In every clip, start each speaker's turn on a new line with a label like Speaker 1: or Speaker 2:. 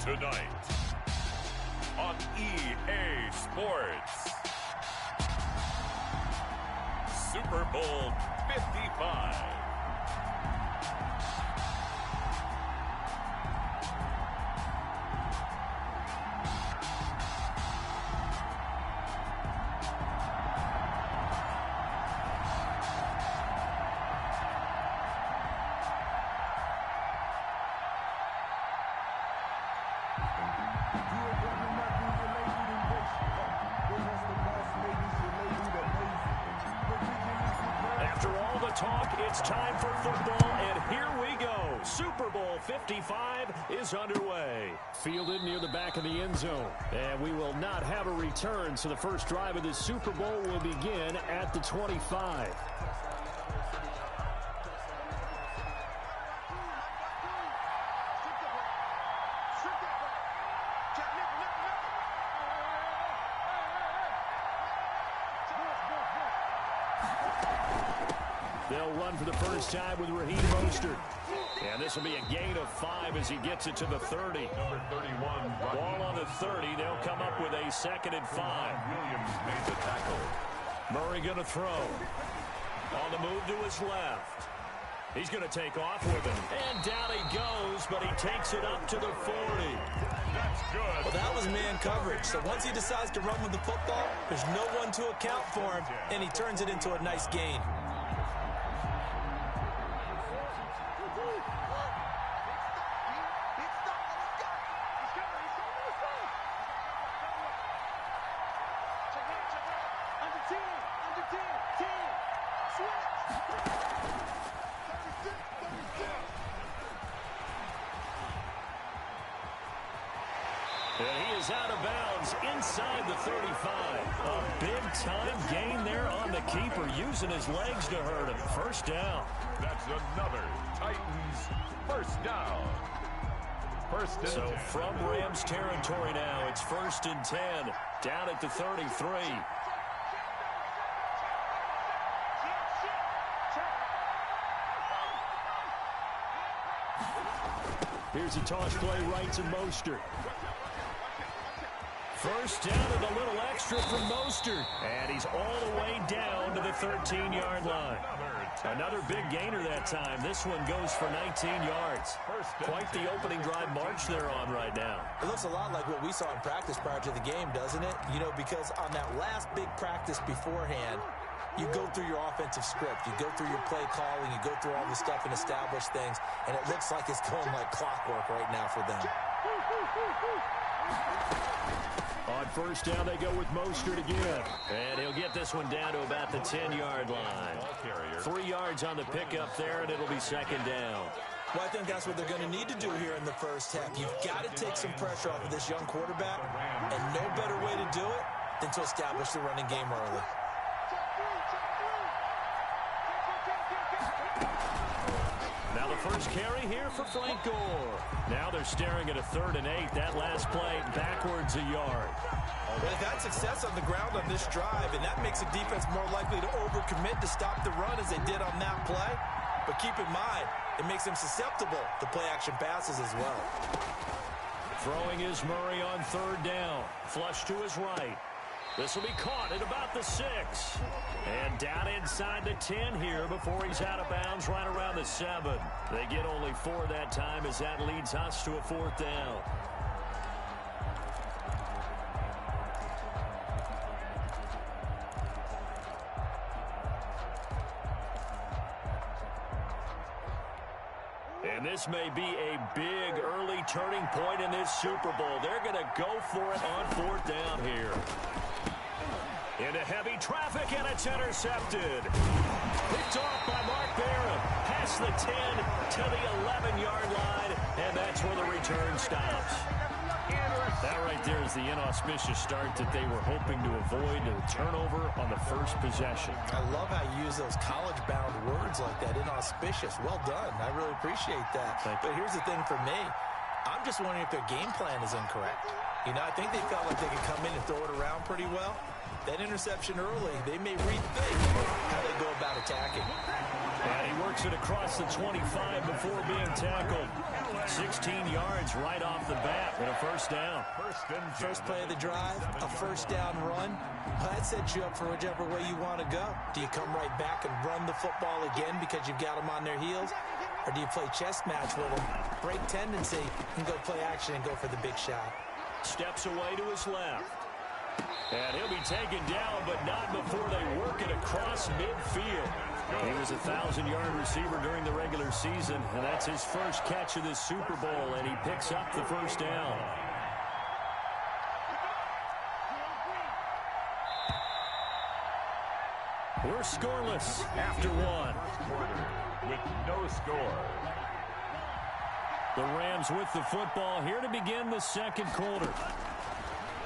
Speaker 1: Tonight on EA Sports, Super Bowl 55.
Speaker 2: After all the talk, it's time for football, and here we go. Super Bowl 55 is underway. Fielded near the back of the end zone, and we will not have a return, so the first drive of this Super Bowl will begin at the 25. They'll run for the first time with Raheem Mostert. And this will be a gain of 5 as he gets it to the 30.
Speaker 1: Number 31.
Speaker 2: Ball on the 30. They'll come up with a 2nd and 5.
Speaker 1: Williams made the tackle.
Speaker 2: Murray going to throw. On the move to his left. He's going to take off with it. And down he goes, but he takes it up to the 40.
Speaker 1: That's good.
Speaker 3: Well, that was man coverage. So once he decides to run with the football, there's no one to account for him, and he turns it into a nice gain.
Speaker 2: And he is out of bounds inside the 35. A big-time gain there on the keeper, using his legs to hurt him. First down.
Speaker 1: That's another Titans first down. First and 10.
Speaker 2: So from Rams territory now, it's 1st and 10. Down at the 33. Here's a toss play right to Mostert. First down and a little extra from Mostert. And he's all the way down to the 13-yard line. Another big gainer that time. This one goes for 19 yards. Quite the opening drive march they're on right now.
Speaker 3: It looks a lot like what we saw in practice prior to the game, doesn't it? You know, because on that last big practice beforehand, you go through your offensive script. You go through your play calling. You go through all the stuff and establish things. And it looks like it's going like clockwork right now for them.
Speaker 2: On first down, they go with Mostert again. And he'll get this one down to about the 10-yard line. 3 yards on the pickup there, and it'll be 2nd down.
Speaker 3: Well, I think that's what they're going to need to do here in the first half. You've got to take some pressure off of this young quarterback, and no better way to do it than to establish the running game early.
Speaker 2: Now the first carry here for Frank Gore. Now they're staring at a 3rd and 8. That last play backwards a yard.
Speaker 3: Well, they've had success on the ground on this drive, and that makes the defense more likely to overcommit to stop the run as they did on that play. But keep in mind, it makes them susceptible to play-action passes as well.
Speaker 2: Throwing is Murray on 3rd down. Flush to his right. This will be caught at about the 6. And down inside the 10 here before he's out of bounds right around the 7. They get only 4 that time as that leads us to a 4th down. And this may be a big early turning point in this Super Bowl. They're going to go for it on 4th down here. Into heavy traffic, and it's intercepted. Picked off by Mark Barron. Past the 10 to the 11-yard line, and that's where the return stops. That right there is the inauspicious start that they were hoping to avoid, a turnover on the first possession.
Speaker 3: I love how you use those college-bound words like that, inauspicious. Well done. I really appreciate that. But here's the thing for me. I'm just wondering if their game plan is incorrect. You know, I think they felt like they could come in and throw it around pretty well. That interception early, they may rethink how they go about attacking.
Speaker 2: And he works it across the 25 before being tackled. 16 yards right off the bat and a first down.
Speaker 3: First play of the drive, a first down run. Well, that sets you up for whichever way you want to go. Do you come right back and run the football again because you've got them on their heels? Or do you play chess match with them, break tendency, and go play action and go for the big shot?
Speaker 2: Steps away to his left. And he'll be taken down, but not before they work it across midfield. He was a 1,000-yard receiver during the regular season, and that's his first catch of this Super Bowl, and he picks up the first down. We're scoreless after one.
Speaker 1: With no score.
Speaker 2: The Rams with the football here to begin the second quarter.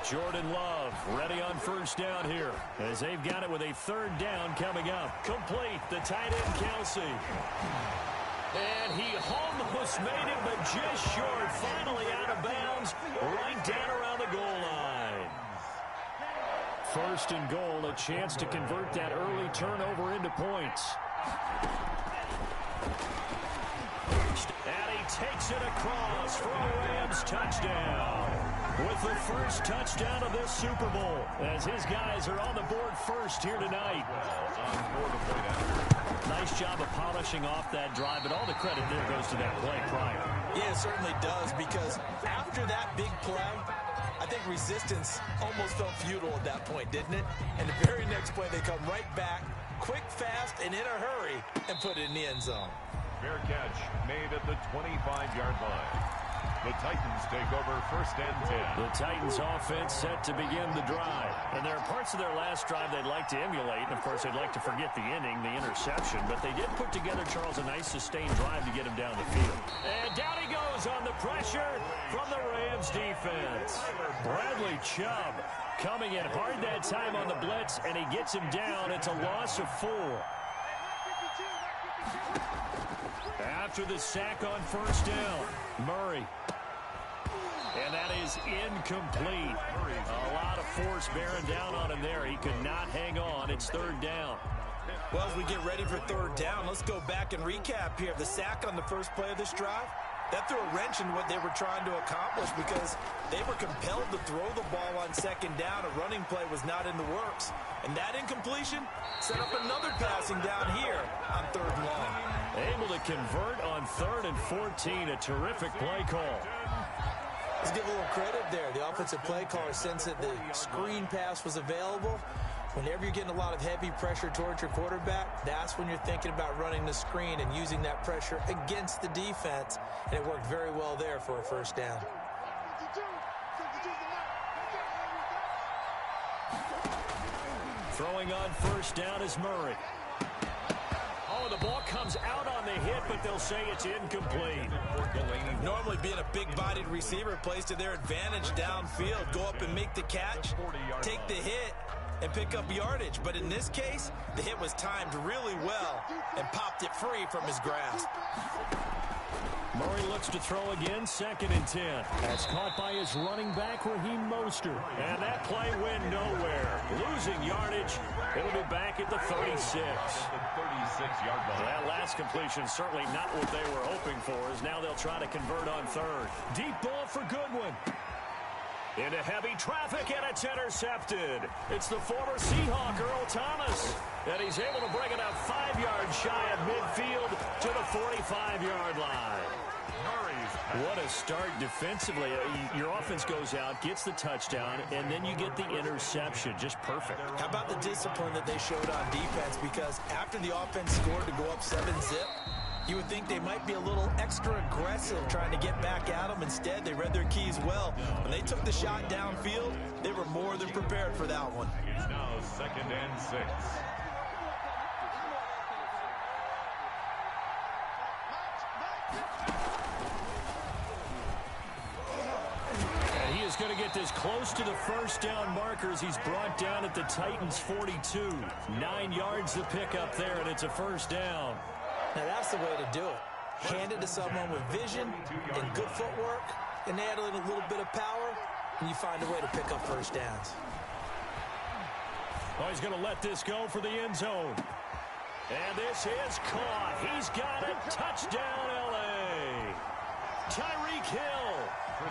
Speaker 2: Jordan Love ready on first down here as they've got it with a third down coming up. Complete, the tight end Kelsey. And he almost made it, but just short. Finally out of bounds, right down around the goal line. First and goal, a chance to convert that early turnover into points. And he takes it across for a Rams touchdown. With the first touchdown of this Super Bowl, as his guys are on the board first here tonight. Nice job of polishing off that drive, but all the credit there goes to that play prior.
Speaker 3: Yeah, it certainly does, because after that big play, I think resistance almost felt futile at that point, didn't it? And the very next play, they come right back, quick, fast, and in a hurry, and put it in the end zone.
Speaker 1: Fair catch made at the 25-yard line. The Titans take over first and 10.
Speaker 2: The Titans offense set to begin the drive. And there are parts of their last drive they'd like to emulate. And, of course, they'd like to forget the inning, the interception. But they did put together, Charles, a nice sustained drive to get him down the field. And down he goes on the pressure from the Rams defense. Bradley Chubb coming in hard that time on the blitz, and he gets him down. It's a loss of 4. After the sack on first down, Murray. And that is incomplete. A lot of force bearing down on him there. He could not hang on. It's third down.
Speaker 3: Well, as we get ready for third down, let's go back and recap here. The sack on the first play of this drive, that threw a wrench in what they were trying to accomplish because they were compelled to throw the ball on second down. A running play was not in the works. And that incompletion set up another passing down here on third and long.
Speaker 2: Able to convert on 3rd and 14. A terrific play call.
Speaker 3: Let's give a little credit there. The offensive play caller sensed that the screen pass was available. Whenever you're getting a lot of heavy pressure towards your quarterback, that's when you're thinking about running the screen and using that pressure against the defense. And it worked very well there for a first down.
Speaker 2: Throwing on first down is Murray. Oh, the ball comes out on the hit, but they'll say it's incomplete.
Speaker 3: Normally being a big-bodied receiver plays to their advantage downfield. Go up and make the catch, take the hit, and pick up yardage. But in this case, the hit was timed really well and popped it free from his grasp.
Speaker 2: Murray looks to throw again, 2nd and 10. That's caught by his running back, Raheem Mostert. And that play went nowhere. Losing yardage. It'll be back at the 36.
Speaker 1: Yard line.
Speaker 2: That last completion certainly not what they were hoping for, as now they'll try to convert on 3rd. Deep ball for Goodwin. Into heavy traffic, and it's intercepted. It's the former Seahawk, Earl Thomas. And he's able to bring it up 5 yards shy of midfield to the 45-yard line. What a start defensively. Your offense goes out, gets the touchdown, and then you get the interception. Just perfect.
Speaker 3: How about the discipline that they showed on defense? Because after the offense scored to go up 7-zip, you would think they might be a little extra aggressive trying to get back at them. Instead, they read their keys well. When they took the shot downfield, they were more than prepared for that one.
Speaker 1: It's now 2nd and 6.
Speaker 2: Is going to get this close to the first down markers. He's brought down at the Titans 42. 9 yards to pick up there, and it's a first down.
Speaker 3: Now that's the way to do it. Hand it to someone with vision and good footwork, and add in a little bit of power, and you find a way to pick up first downs.
Speaker 2: Oh, he's going to let this go for the end zone. And this is caught. He's got it. Touchdown, L.A. Tyreek Hill,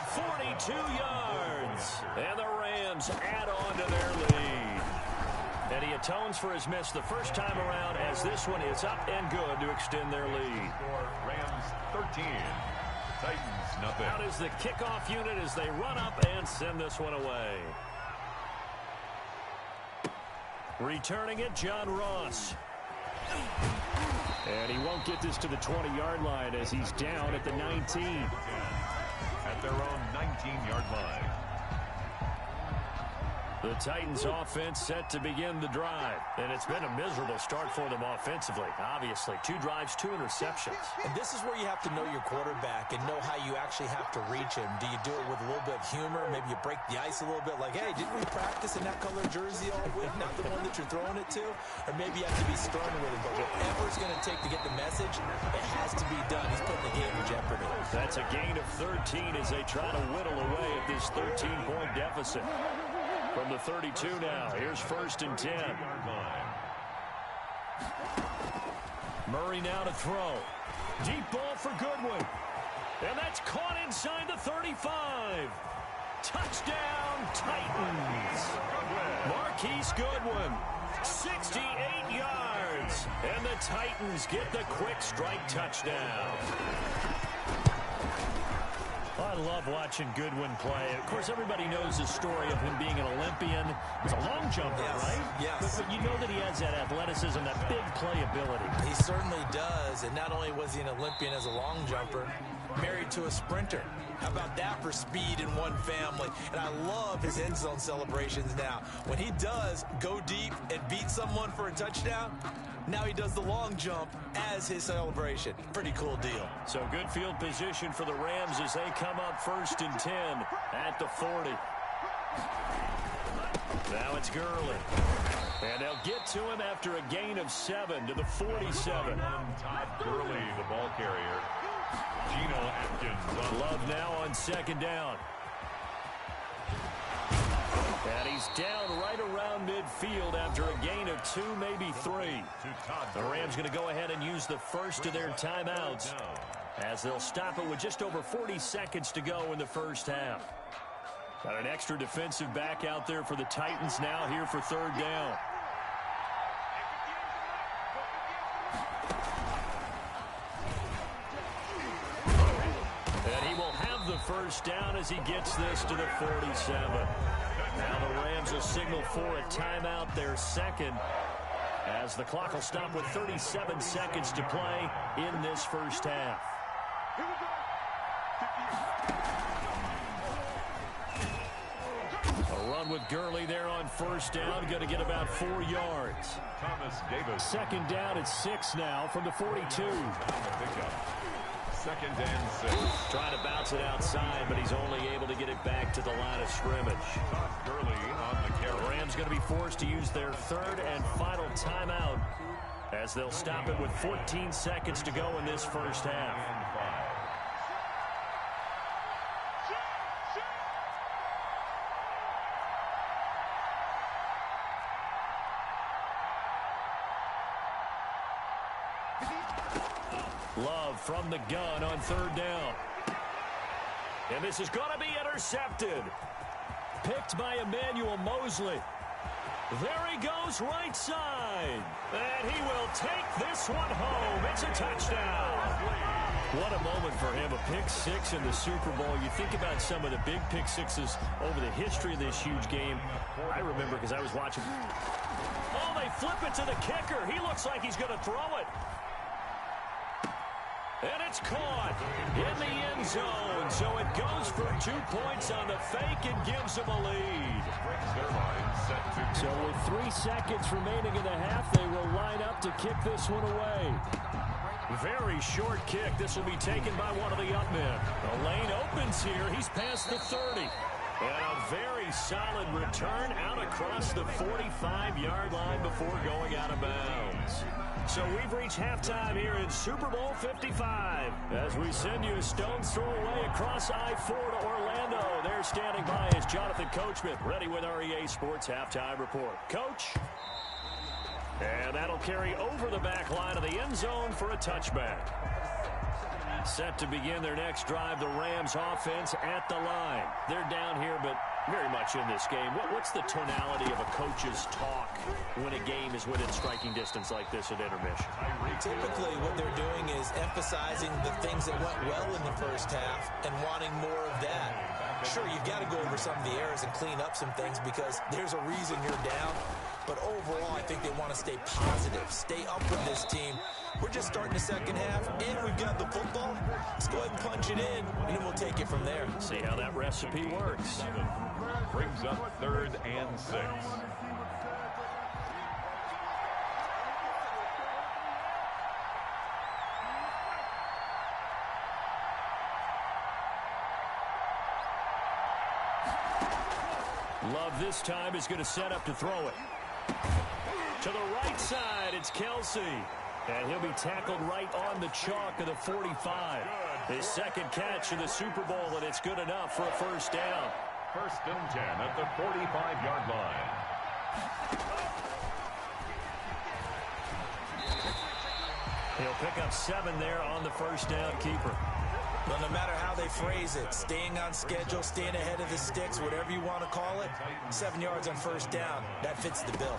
Speaker 2: 42 yards. And the Rams add on to their lead. And he atones for his miss the first time around as this one is up and good to extend their lead.
Speaker 1: Rams 13, Titans nothing.
Speaker 2: Out is the kickoff unit as they run up and send this one away. Returning it, John Ross. And he won't get this to the 20-yard line as he's down at the 19.
Speaker 1: At their own 19-yard line.
Speaker 2: The Titans offense set to begin the drive. And it's been a miserable start for them offensively. Obviously, 2 drives, 2 interceptions.
Speaker 3: And this is where you have to know your quarterback and know how you actually have to reach him. Do you do it with a little bit of humor? Maybe you break the ice a little bit like, hey, didn't we practice in that color jersey all week? Not the one that you're throwing it to? Or maybe you have to be stern with him. But whatever it's going to take to get the message, it has to be done. He's putting the game in jeopardy.
Speaker 2: That's a gain of 13 as they try to whittle away at this 13-point deficit. From the 32 now, here's 1st and 10. Murray now to throw. Deep ball for Goodwin. And that's caught inside the 35. Touchdown, Titans. Marquise Goodwin, 68 yards. And the Titans get the quick strike touchdown. I love watching Goodwin play. Of course, everybody knows the story of him being an Olympian. He's a long jumper, right?
Speaker 3: Yes.
Speaker 2: But you know that he has that athleticism, that big playability.
Speaker 3: He certainly does. And not only was he an Olympian as a long jumper, married to a sprinter. How about that for speed in one family? And I love his end zone celebrations now. When he does go deep and beat someone for a touchdown, now he does the long jump as his celebration. Pretty cool deal.
Speaker 2: So good field position for the Rams as they come up 1st and 10 at the 40. Now it's Gurley. And they'll get to him after a gain of 7 to the 47.
Speaker 1: Todd Gurley, the ball carrier. Geno Atkins.
Speaker 2: Love now on 2nd down. And he's down right around midfield after a gain of 2, maybe 3. The Rams going to go ahead and use the first of their timeouts as they'll stop it with just over 40 seconds to go in the first half. Got an extra defensive back out there for the Titans now here for 3rd down. And he will have the first down as he gets this to the 47. Now the Rams will signal for a timeout, their 2nd, as the clock will stop with 37 seconds to play in this first half. A run with Gurley there on 1st down, going to get about 4 yards.
Speaker 1: Thomas Davis.
Speaker 2: 2nd down at 6 now from the 42.
Speaker 1: 2nd and 6.
Speaker 2: Trying to bounce it outside, but he's only able to get it back to the line of scrimmage.
Speaker 1: Gurley on the carry.
Speaker 2: The Rams going to be forced to use their 3rd and final timeout as they'll stop it with 14 seconds to go in this first half. Love from the gun on 3rd down. And this is going to be intercepted. Picked by Emmanuel Mosley. There he goes right side. And he will take this one home. It's a touchdown. What a moment for him. A pick 6 in the Super Bowl. You think about some of the big pick 6s over the history of this huge game. I remember because I was watching. Oh, they flip it to the kicker. He looks like he's going to throw it. And it's caught in the end zone. So it goes for 2 points on the fake and gives them a lead. So with 3 seconds remaining in the half, they will line up to kick this one away. Very short kick. This will be taken by one of the up men. The lane opens here. He's past the 30. And a very solid return out across the 45-yard line before going out of bounds. So we've reached halftime here in Super Bowl 55. As we send you a stone's throw away across I-4 to Orlando. There standing by is Jonathan Coachman, ready with our EA Sports Halftime Report. Coach. And that'll carry over the back line of the end zone for a touchback. Set to begin their next drive, the Rams offense at the line. They're down here, but very much in this game. What's the tonality of a coach's talk when a game is within striking distance like this at intermission?
Speaker 3: Typically, what they're doing is emphasizing the things that went well in the first half and wanting more of that. Sure, you've got to go over some of the errors and clean up some things because there's a reason you're down. But overall, I think they want to stay positive, stay up with this team. We're just starting the second half, and we've got the football. Let's go ahead and punch it in, and then we'll take it from there.
Speaker 2: See how that recipe works.
Speaker 1: Brings up 3rd and 6.
Speaker 2: Love this time is going to set up to throw it. To the right side, it's Kelsey. And he'll be tackled right on the chalk of the 45. His second catch in the Super Bowl, and it's good enough for a first down.
Speaker 1: 1st and 10 at the 45-yard line.
Speaker 2: He'll pick up 7 there on the first down keeper.
Speaker 3: Well, no matter how they phrase it, staying on schedule, staying ahead of the sticks, whatever you want to call it, 7 yards on first down, that fits the bill.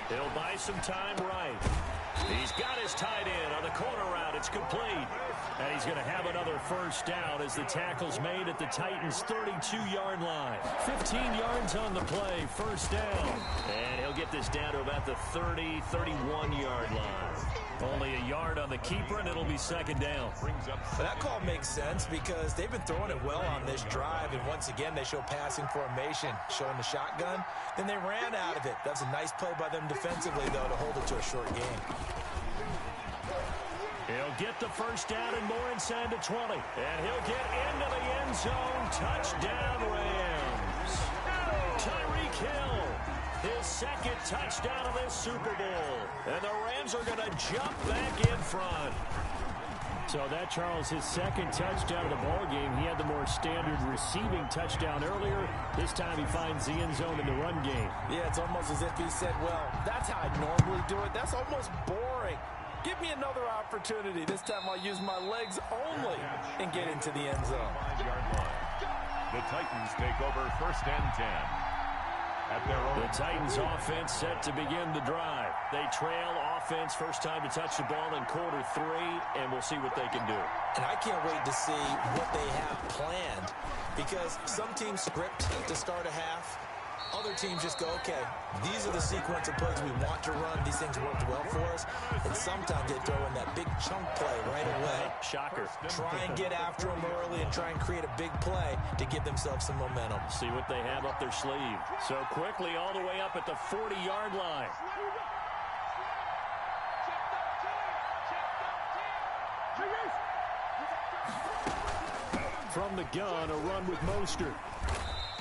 Speaker 2: He'll buy some time right. He's got his tight end on the corner route. It's complete. And he's going to have another first down as the tackle's made at the Titans' 32-yard line. 15 yards on the play, first down. And he'll get this down to about the 30, 31-yard line. Only a yard on the keeper, and it'll be second down.
Speaker 3: That call makes sense because they've been throwing it well on this drive, and once again they show passing formation, showing the shotgun. Then they ran out of it. That's a nice play by them defensively, though, to hold it to a short game.
Speaker 2: He'll get the first down and more inside the 20. And he'll get into the end zone. Touchdown, Rams. Tyreek Hill, his second touchdown of this Super Bowl. And the Rams are going to jump back in front. So that, Charles, his second touchdown of the ballgame. He had the more standard receiving touchdown earlier. This time he finds the end zone in the run game.
Speaker 3: Yeah, it's almost as if he said, well, that's how I normally do it. That's almost boring. Give me another opportunity. This time I'll use my legs only and get into the end zone.
Speaker 1: 5-yard line. The Titans take over 1st and 10. At their own.
Speaker 2: The Titans offense set to begin the drive. They trail offense, first time to touch the ball in quarter 3, and we'll see what they can do.
Speaker 3: And I can't wait to see what they have planned because some teams script to start a half. Other teams just go, okay, these are the sequence of plays we want to run. These things worked well for us. And sometimes they throw in that big chunk play right away.
Speaker 2: Shocker.
Speaker 3: Try and get after them early and try and create a big play to give themselves some momentum.
Speaker 2: See what they have up their sleeve. So quickly all the way up at the 40-yard line. From the gun, a run with Mostert.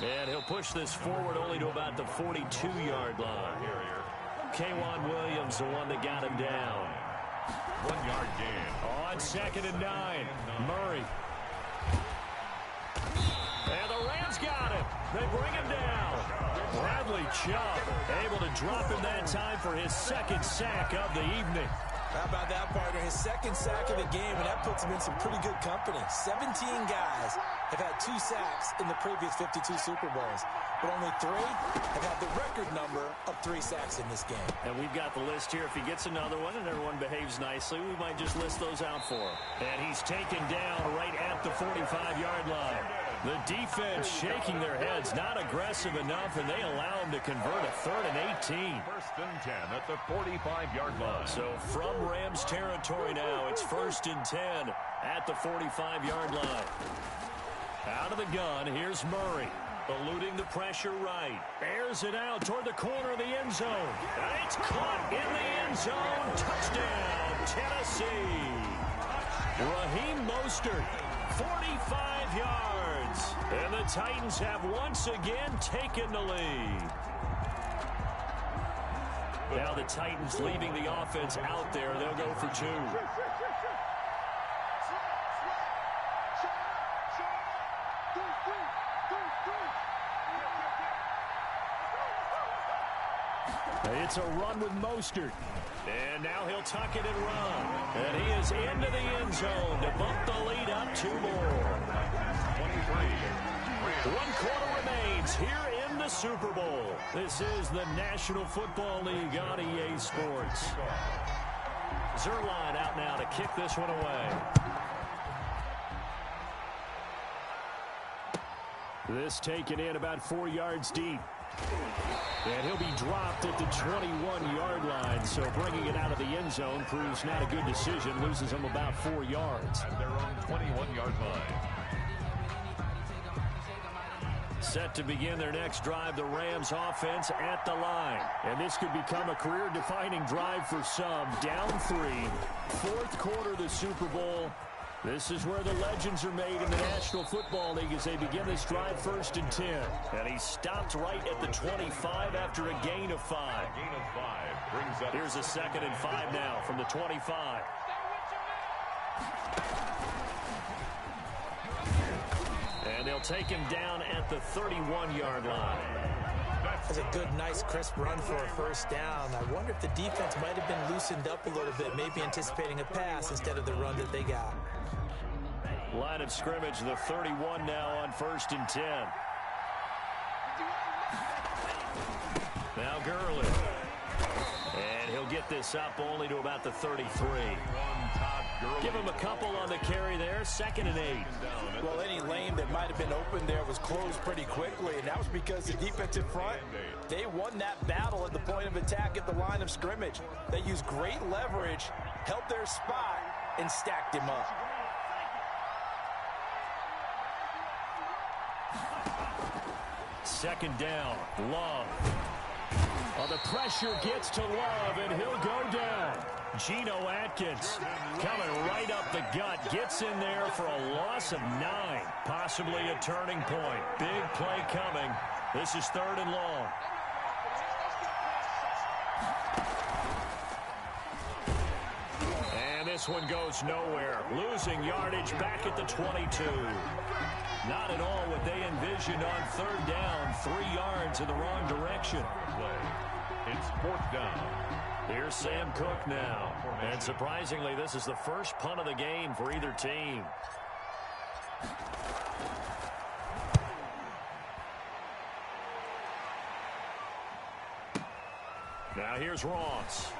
Speaker 2: And he'll push this forward only to about the 42-yard line. K'Wan Williams, the one that got him down.
Speaker 1: 1-yard gain.
Speaker 2: On 2nd and 9, Murray. And the Rams got him. They bring him down. Bradley Chubb able to drop him that time for his second sack of the evening.
Speaker 3: How about that, partner? His second sack of the game, and that puts him in some pretty good company. 17 guys have had 2 sacks in the previous 52 Super Bowls, but only 3 have had the record number of 3 sacks in this game.
Speaker 2: And we've got the list here. If he gets another one and everyone behaves nicely, we might just list those out for him. And he's taken down right at the 45-yard line. The defense shaking their heads, not aggressive enough, and they allow him to convert a 3rd and 18.
Speaker 1: 1st and 10 at the 45-yard line.
Speaker 2: So from Rams territory now, it's 1st and 10 at the 45-yard line. Out of the gun, here's Murray. Eluding the pressure right. Airs it out toward the corner of the end zone. And it's caught in the end zone. Touchdown, Tennessee. Raheem Mostert, 45 yards. And the Titans have once again taken the lead. Now the Titans leaving the offense out there. They'll go for 2. It's a run with Mostert. And now he'll tuck it and run. And he is into the end zone to bump the lead up 2 more. 1 quarter remains here in the Super Bowl. This is the National Football League on EA Sports. Zerline out now to kick this one away. This taken in about 4 yards deep. And he'll be dropped at the 21-yard line, so bringing it out of the end zone proves not a good decision. Loses him about 4 yards.
Speaker 1: At their own 21-yard line.
Speaker 2: Set to begin their next drive, the Rams offense at the line. And this could become a career-defining drive for some. Down 3, 4th quarter of the Super Bowl. This is where the legends are made in the National Football League as they begin this drive 1st and 10. And he stopped right at the 25 after a gain of 5.
Speaker 1: A gain of 5 brings up.
Speaker 2: Here's a 2nd and 5 now from the 25. And they'll take him down at the 31-yard line.
Speaker 3: That's a good, nice, crisp run for a 1st down. I wonder if the defense might have been loosened up a little bit, maybe anticipating a pass instead of the run that they got.
Speaker 2: Line of scrimmage, the 31 now on 1st and 10. Now Gurley. And he'll get this up only to about the 33. Give him a couple on the carry there. 2nd and 8.
Speaker 4: Well, any lane that might have been open there was closed pretty quickly, and that was because the defensive front, they won that battle at the point of attack at the line of scrimmage. They used great leverage, held their spot, and stacked him up.
Speaker 2: Second down, Love. Oh, the pressure gets to Love, and he'll go down. Geno Atkins coming right up the gut. Gets in there for a loss of 9. Possibly a turning point. Big play coming. This is 3rd and long. And this one goes nowhere. Losing yardage back at the 22. Not at all what they envisioned on 3rd down. 3 yards in the wrong direction.
Speaker 1: It's 4th down.
Speaker 2: Here's Sam Cook now. And surprisingly, this is the first punt of the game for either team. Now here's Ross.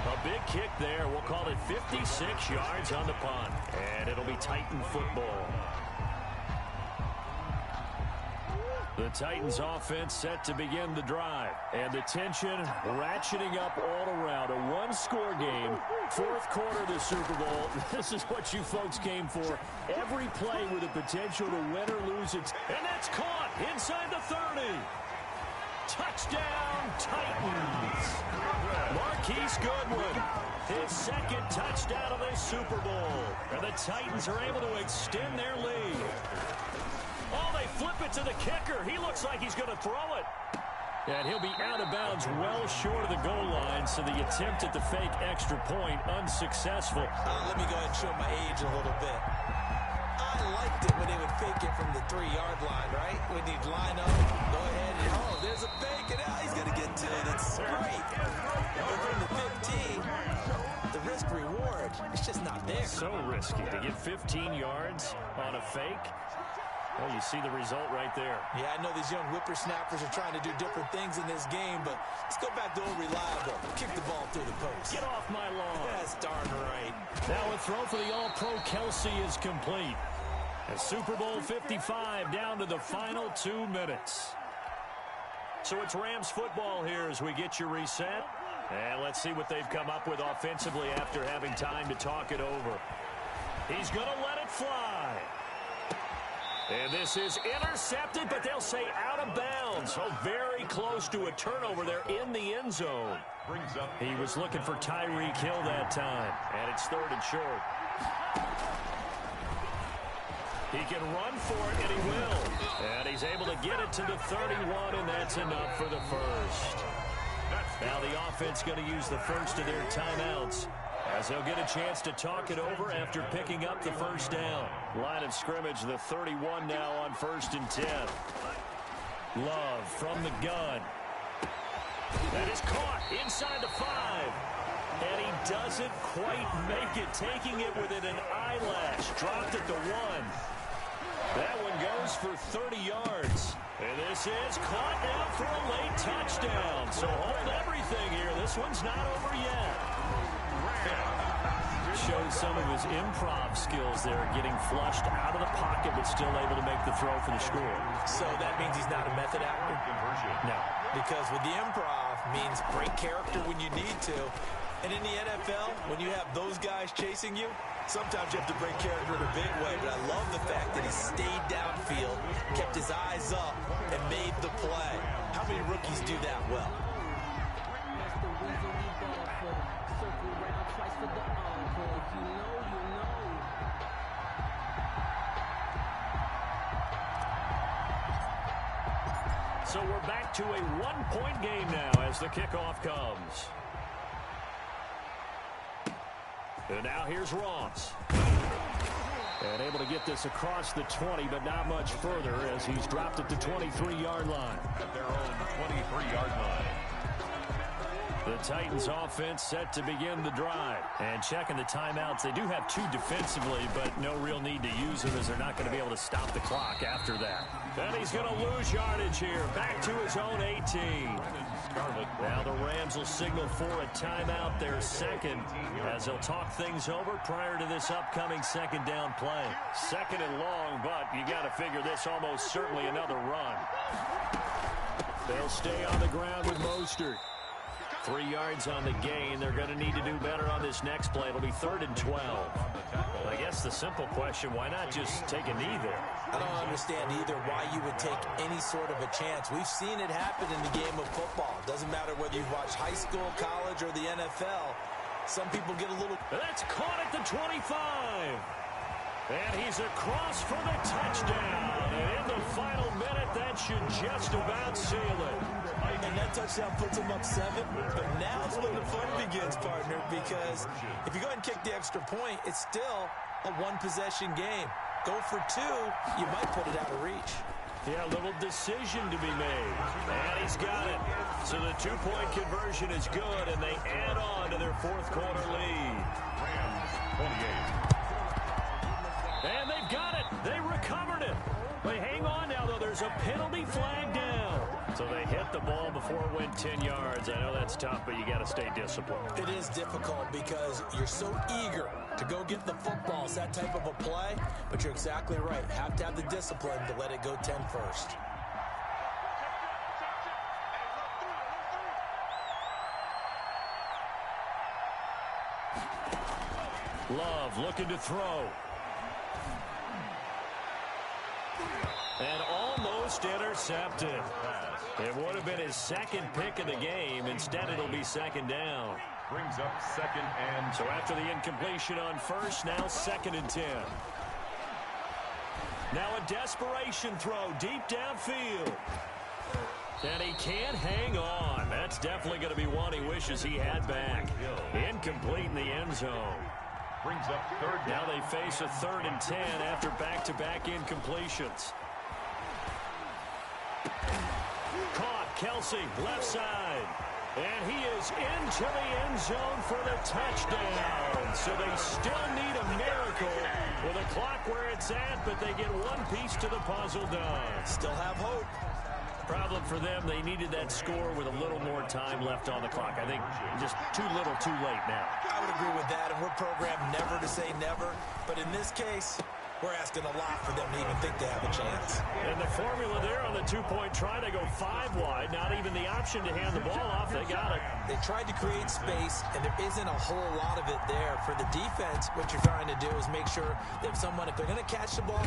Speaker 2: A big kick there. We'll call it 56 yards on the punt. And it'll be Titan football. The Titans offense set to begin the drive. And the tension ratcheting up all around. A 1-score game. 4th quarter of the Super Bowl. This is what you folks came for. Every play with the potential to win or lose it. And that's caught inside the 30. Touchdown, Titans. Marquise Goodwin, his 2nd touchdown of this Super Bowl. And the Titans are able to extend their lead. Oh, they flip it to the kicker. He looks like he's going to throw it. And he'll be out of bounds well short of the goal line, so the attempt at the fake extra point unsuccessful.
Speaker 3: Let me go ahead and show my age a little bit. I liked it when they would fake it from the 3-yard line, right? When they'd line up, go ahead and, oh, there's a fake, and now he's going to get to it. It's great. But from the 15, the risk-reward, it's just not there.
Speaker 2: So risky to get 15 yards on a fake. Well, you see the result right there.
Speaker 3: Yeah, I know these young whippersnappers are trying to do different things in this game, but let's go back to old reliable. Kick the ball through the post.
Speaker 2: Get off my lawn.
Speaker 3: That's darn right.
Speaker 2: Now a throw for the All-Pro Kelsey is complete. And Super Bowl 55 down to the final 2 minutes. So it's Rams football here as we get you reset. And let's see what they've come up with offensively after having time to talk it over. He's going to let it fly. And this is intercepted, but they'll say out of bounds. So very close to a turnover there in the end zone. He was looking for Tyreek Hill that time, and it's 3rd and short. He can run for it, and he will. And he's able to get it to the 31, and that's enough for the first. Now the offense going to use the first of their timeouts, as they'll get a chance to talk it over after picking up the 1st down. Line of scrimmage, the 31 now on 1st and 10. Love from the gun. That is caught inside the 5. And he doesn't quite make it, taking it within an eyelash. Dropped at the 1. That one goes for 30 yards. And this is caught now for a late touchdown. So hold everything here. This one's not over yet. Shows some of his improv skills there, getting flushed out of the pocket, but still able to make the throw for the score.
Speaker 3: So that means he's not a method actor?
Speaker 2: No.
Speaker 3: Because with the improv means break character when you need to. And in the NFL, when you have those guys chasing you, sometimes you have to break character in a big way. But I love the fact that he stayed downfield, kept his eyes up, and made the play. How many rookies do that well?
Speaker 2: So we're back to a one-point game now as the kickoff comes. And now here's Ross. And able to get this across the 20, but not much further as he's dropped at the 23-yard line.
Speaker 1: At their own 23-yard line.
Speaker 2: The Titans offense set to begin the drive. And checking the timeouts, they do have 2 defensively, but no real need to use them as they're not going to be able to stop the clock after that. And he's going to lose yardage here, back to his own 18. Now the Rams will signal for a timeout, their second, as they'll talk things over prior to this upcoming second down play. Second and long, but you got to figure this almost certainly another run. They'll stay on the ground with Mostert. 3 yards on the gain. They're going to need to do better on this next play. It'll be 3rd and 12. I guess the simple question, why not just take a knee there?
Speaker 3: I don't understand either why you would take any sort of a chance. We've seen it happen in the game of football. Doesn't matter whether you've watched high school, college, or the NFL. Some people get a little...
Speaker 2: That's caught at the 25. And he's across for the touchdown. And in the final minute, that should just about seal it.
Speaker 3: And that touchdown puts him up 7. But now's when the fun begins, partner, because if you go ahead and kick the extra point, it's still a one-possession game. Go for 2, you might put it out of reach.
Speaker 2: Yeah, a little decision to be made. And he's got it. So the 2-point conversion is good, and they add on to their 4th quarter lead.
Speaker 1: Rams 28.
Speaker 2: And they've got it. They recovered it. They hang on now, though. There's a penalty flag down. So they hit the ball before it went 10 yards. I know that's tough, but you got to stay disciplined.
Speaker 3: It is difficult because you're so eager to go get the football. It's that type of a play, but you're exactly right. Have to have the discipline to let it go 10 first.
Speaker 2: Love looking to throw. And almost intercepted. It would have been his second pick of the game. Instead, it'll be second down.
Speaker 1: Brings up 2nd and...
Speaker 2: So after the incompletion on first, now 2nd and 10. Now a desperation throw deep downfield. And he can't hang on. That's definitely going to be one he wishes he had back. Incomplete in the end zone.
Speaker 1: Brings up 3rd down.
Speaker 2: Now they face a 3rd and 10 after back-to-back incompletions. Caught, Kelsey, left side. And he is into the end zone for the touchdown. So they still need a miracle with a clock where it's at, but they get one piece to the puzzle done.
Speaker 3: Still have hope.
Speaker 2: Problem for them, they needed that score with a little more time left on the clock. I think just too little, too late now.
Speaker 3: I would agree with that, and we're programmed never to say never. But in this case, we're asking a lot for them to even think they have a chance.
Speaker 2: And the formula there on the 2-point try, they go 5 wide. Not even the option to hand the ball off. They got it.
Speaker 3: They tried to create space, and there isn't a whole lot of it there. For the defense, what you're trying to do is make sure that if they're going to catch the ball,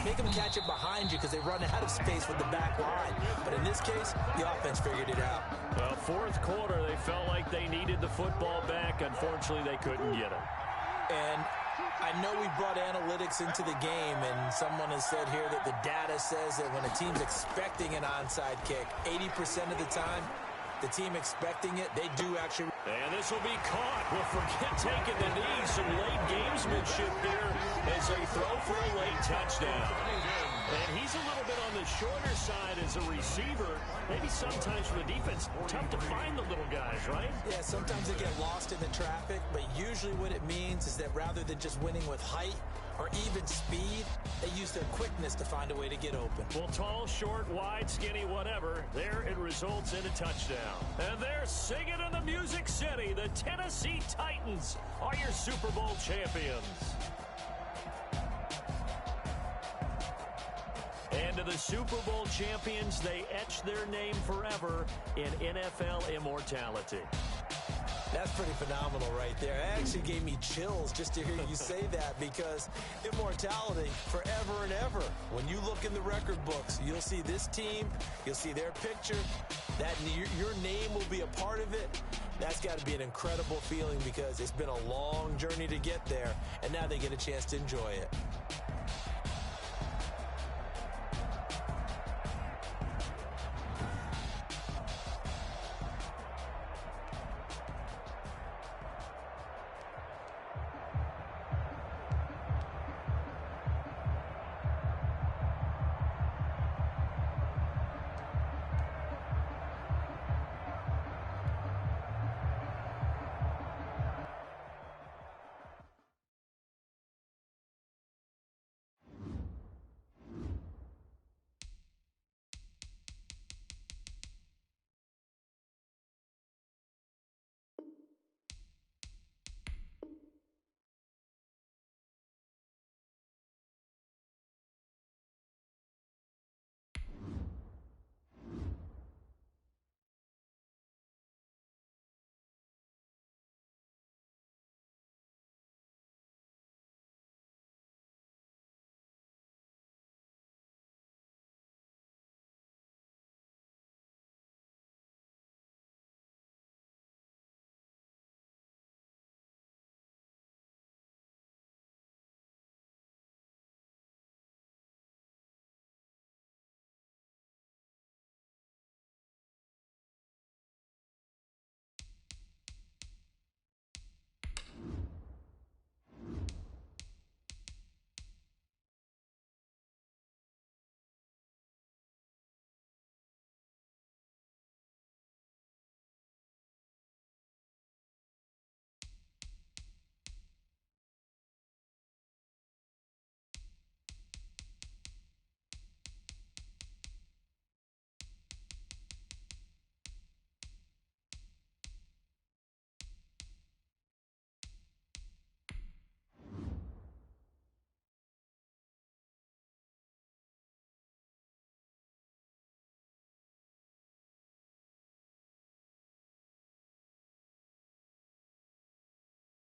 Speaker 3: make them catch it behind you because they run out of space with the back line. But in this case, the offense figured it out.
Speaker 2: Well, 4th quarter, they felt like they needed the football back. Unfortunately, they couldn't get it.
Speaker 3: And I know we brought analytics into the game, and someone has said here that the data says that when a team's expecting an onside kick, 80% of the time, the team expecting it, they do actually.
Speaker 2: And this will be caught. We'll forget taking the knee. Some late gamesmanship here as they throw for a late touchdown. And he's a little bit on on the shorter side as a receiver. Maybe sometimes for the defense, tough to find the little guys, right?
Speaker 3: Yeah, sometimes they get lost in the traffic, but usually what it means is that rather than just winning with height or even speed, they use their quickness to find a way to get open.
Speaker 2: Well, tall, short, wide, skinny, whatever, there it results in a touchdown. And they're singing in the Music City. The Tennessee Titans are your Super Bowl champions. And to the Super Bowl champions, they etch their name forever in NFL immortality.
Speaker 3: That's pretty phenomenal right there. It actually gave me chills just to hear you say that, because immortality forever and ever. When you look in the record books, you'll see this team, you'll see their picture, that your name will be a part of it. That's got to be an incredible feeling, because it's been a long journey to get there, and now they get a chance to enjoy it.